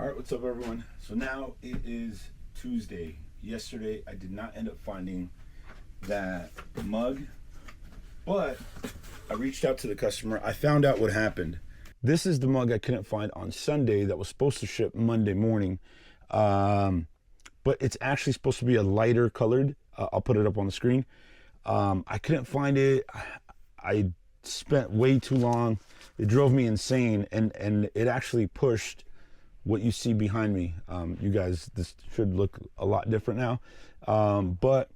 All right, what's up, everyone? So now it is Tuesday. Yesterday, I did not end up finding that mug, but I reached out to the customer. I found out what happened. This is the mug I couldn't find on Sunday that was supposed to ship Monday morning, but it's actually supposed to be a lighter colored. I'll put it up on the screen. I couldn't find it. I spent way too long. It drove me insane, and it actually pushed what you see behind me. You guys, this should look a lot different now, but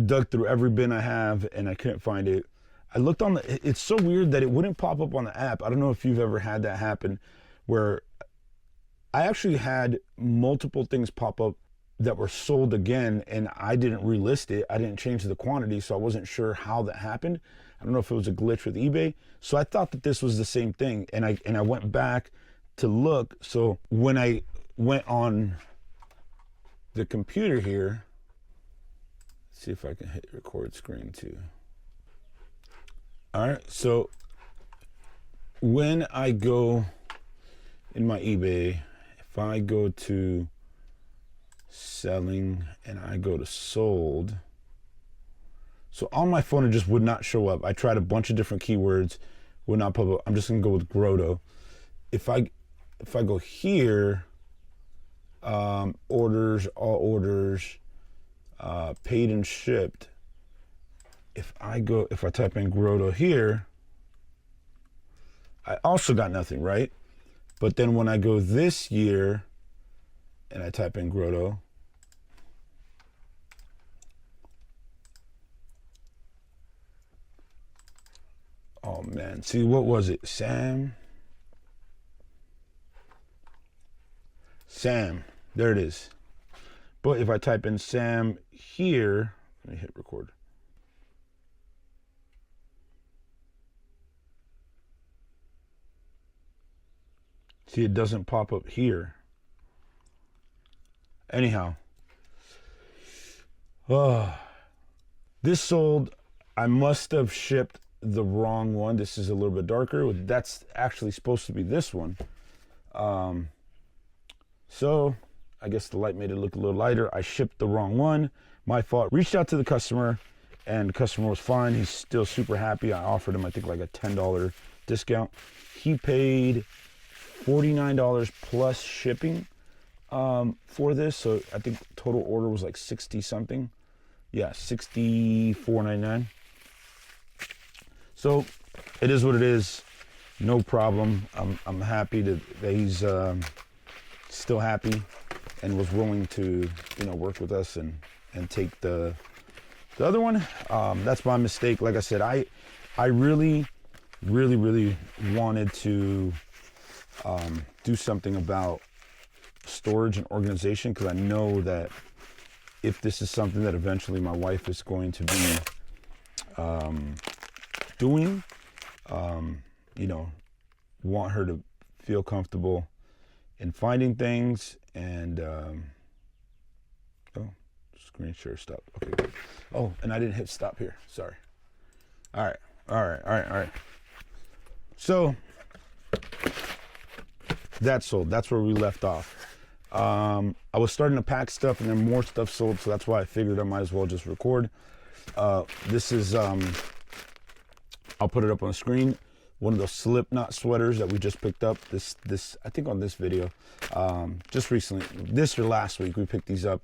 dug through every bin I have and I couldn't find it. I looked on the, it's so weird that it wouldn't pop up on the app. I don't know if you've ever had that happen, where I actually had multiple things pop up that were sold again, and I didn't relist it. I didn't change the quantity, so I wasn't sure how that happened. I don't know if it was a glitch with eBay. So I thought that this was the same thing, and I went back to look. So when I went on the computer here, see if I can hit record screen too. All right, so when I go in my eBay, if I go to selling and I go to sold, so on my phone it just would not show up. I tried a bunch of different keywords, would not pop up. I'm just gonna go with Grotto. If I go here, orders, all orders, paid and shipped. If I type in Grotto here, I also got nothing, right? But then when I go this year and I type in Grotto, oh man, see, what was it? Sam, there it is. But if I type in Sam here, let me hit record. See, it doesn't pop up here. Anyhow, this sold. I must have shipped the wrong one. This is a little bit darker. That's actually supposed to be this one. So I guess the light made it look a little lighter. I shipped the wrong one. My fault. Reached out to the customer, and the customer was fine. He's still super happy. I offered him, I think, like a $10 discount. He paid $49 plus shipping for this. So I think total order was like 60 something. Yeah, $64.99. So it is what it is. No problem. I'm happy that he's still happy and was willing to, work with us and take the other one. That's my mistake. Like I said, I really wanted to do something about storage and organization, because I know that if this is something that eventually my wife is going to be doing, want her to feel comfortable in finding things. And oh, screen share stop. Okay, good. Oh, and I didn't hit stop here, sorry. All right. So that sold. That's where we left off. I was starting to pack stuff, and then more stuff sold, so that's why I figured I might as well just record. This is I'll put it up on the screen, one of those Slipknot sweaters that we just picked up. This I think on this video, just recently, this or last week, we picked these up.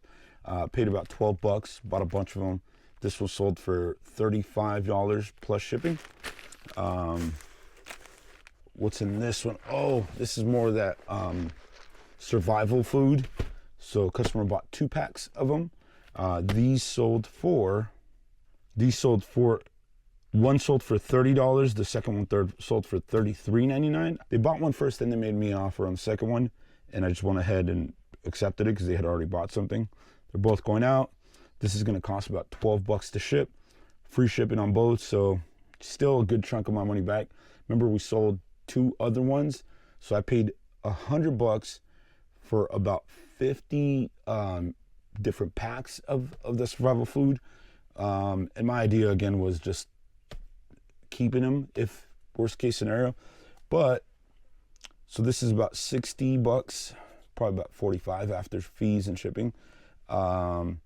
Paid about 12 bucks, bought a bunch of them. This was sold for $35 plus shipping. What's in this one? Oh, this is more of that survival food. So customer bought 2 packs of them. These sold for one sold for $30. The second one sold for $33.99. They bought one first, then they made me an offer on the second one, and I just went ahead and accepted it because they had already bought something. They're both going out. This is going to cost about 12 bucks to ship, free shipping on both. So still a good chunk of my money back. Remember, we sold 2 other ones, so I paid 100 bucks for about 50 different packs of the survival food. And my idea again was just keeping them if worst case scenario. But So this is about 60 bucks, probably about 45 after fees and shipping. And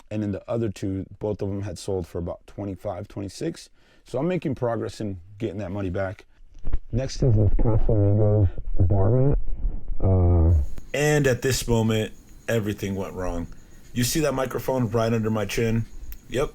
then the other two, both of them had sold for about 25, 26. So I'm making progress in getting that money back. Next is the Casamigos bar mat. And at this moment, everything went wrong. You see that microphone right under my chin? Yep.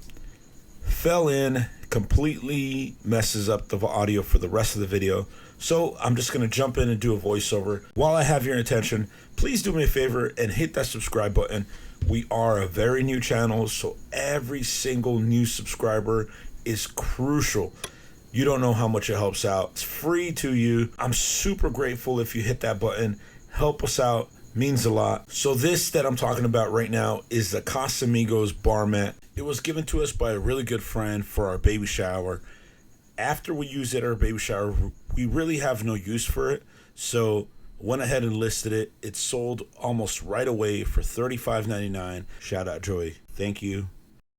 Fell in, completely messes up the audio for the rest of the video. So I'm just going to jump in and do a voiceover. While I have your attention, please do me a favor and hit that subscribe button. We are a very new channel, so every single new subscriber is crucial. You don't know how much it helps out. It's free to you. I'm super grateful if you hit that button. Help us out. Means a lot. So this that I'm talking about right now is the Casamigos bar mat. It was given to us by a really good friend for our baby shower. After we use it at our baby shower, we really have no use for it. So went ahead and listed it. It sold almost right away for $35.99. Shout out Joey. Thank you.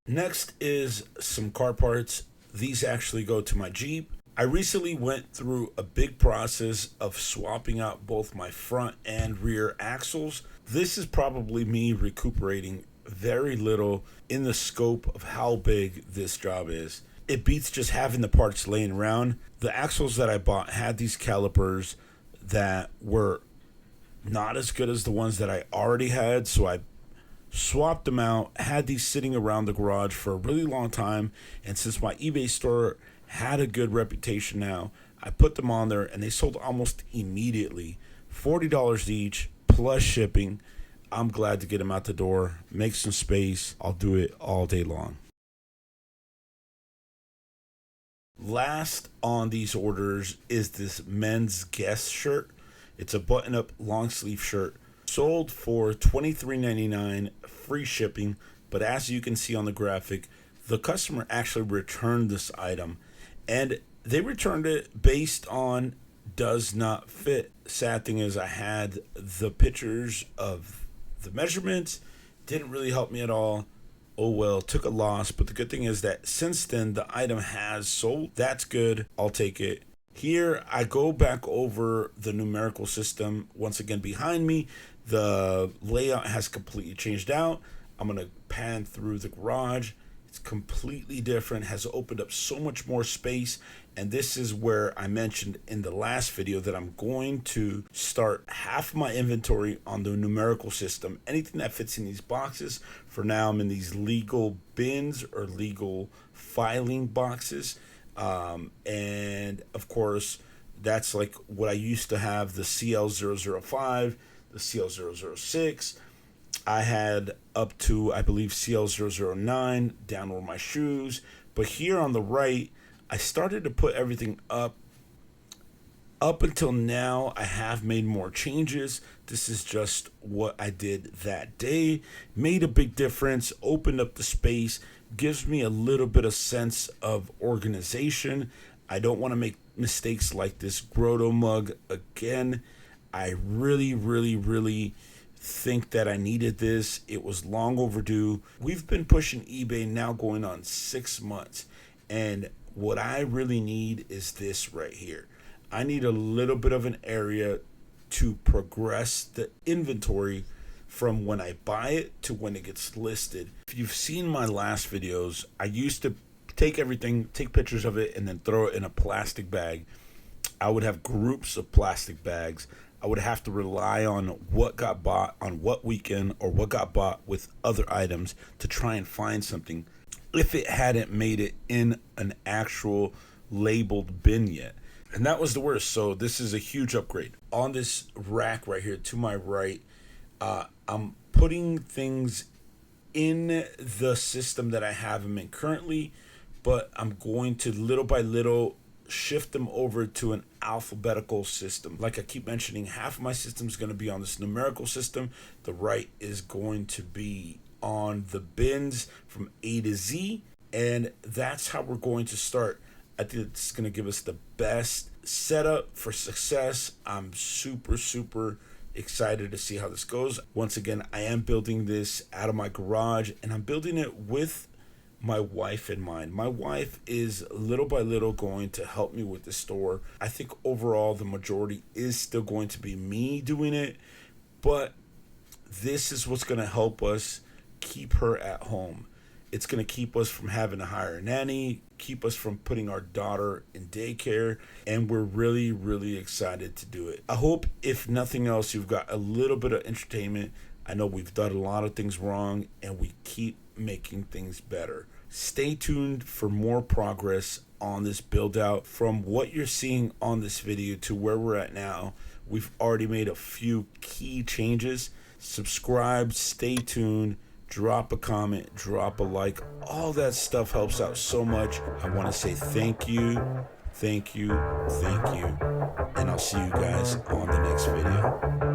Next is some car parts. These actually go to my Jeep. I recently went through a big process of swapping out both my front and rear axles. This is probably me recuperating very little in the scope of how big this job is. It beats just having the parts laying around. The axles that I bought had these calipers that were not as good as the ones that I already had, so I swapped them out, had these sitting around the garage for a really long time, and since my eBay store had a good reputation now, I put them on there and they sold almost immediately. $40 each plus shipping. I'm glad to get them out the door, make some space. I'll do it all day long. Last on these orders is this men's Guess shirt. It's a button-up long sleeve shirt. Sold for $23.99, free shipping. But as you can see on the graphic, the customer actually returned this item. And they returned it based on does not fit. Sad thing is I had the pictures of the measurements. Didn't really help me at all. Oh well, took a loss. But the good thing is that since then, the item has sold. That's good. I'll take it. Here, I go back over the numerical system. Once again, behind me, the layout has completely changed out. I'm going to pan through the garage. It's completely different, has opened up so much more space. And this is where I mentioned in the last video that I'm going to start half my inventory on the numerical system. Anything that fits in these boxes. For now, I'm in these legal bins or legal filing boxes. And of course, that's like what I used to have, the CL005, the CL006. I had up to, I believe, CL009 down over my shoes. But here on the right, I started to put everything up. Up until now, I have made more changes. This is just what I did that day. Made a big difference, opened up the space, gives me a little bit of sense of organization. I don't want to make mistakes like this grotto mug again. I really think that I needed this. It was long overdue. We've been pushing eBay now going on 6 months. And what I really need is this right here. I need a little bit of an area to progress the inventory from when I buy it to when it gets listed. If you've seen my last videos, I used to take everything, take pictures of it, and then throw it in a plastic bag. I would have groups of plastic bags. I would have to rely on what got bought on what weekend or what got bought with other items to try and find something if it hadn't made it in an actual labeled bin yet. And that was the worst. So this is a huge upgrade. On this rack right here to my right, I'm putting things in the system that I have them in currently, but I'm going to little by little shift them over to an alphabetical system. Like I keep mentioning, half of my system is going to be on this numerical system. The right is going to be on the bins from A to Z, and that's how we're going to start. I think it's going to give us the best setup for success. I'm super excited to see how this goes. Once again, I am building this out of my garage, and I'm building it with my wife in mind. My wife is little by little going to help me with the store. I think overall the majority is still going to be me doing it, but this is what's going to help us keep her at home. It's going to keep us from having to hire a nanny, keep us from putting our daughter in daycare, and we're really, really excited to do it. I hope, if nothing else, you've got a little bit of entertainment. I know we've done a lot of things wrong, and we keep making things better. Stay tuned for more progress on this build out. From what you're seeing on this video to where we're at now, we've already made a few key changes. Subscribe, stay tuned, drop a comment, drop a like. All that stuff helps out so much. I want to say thank you, thank you, thank you, and I'll see you guys on the next video.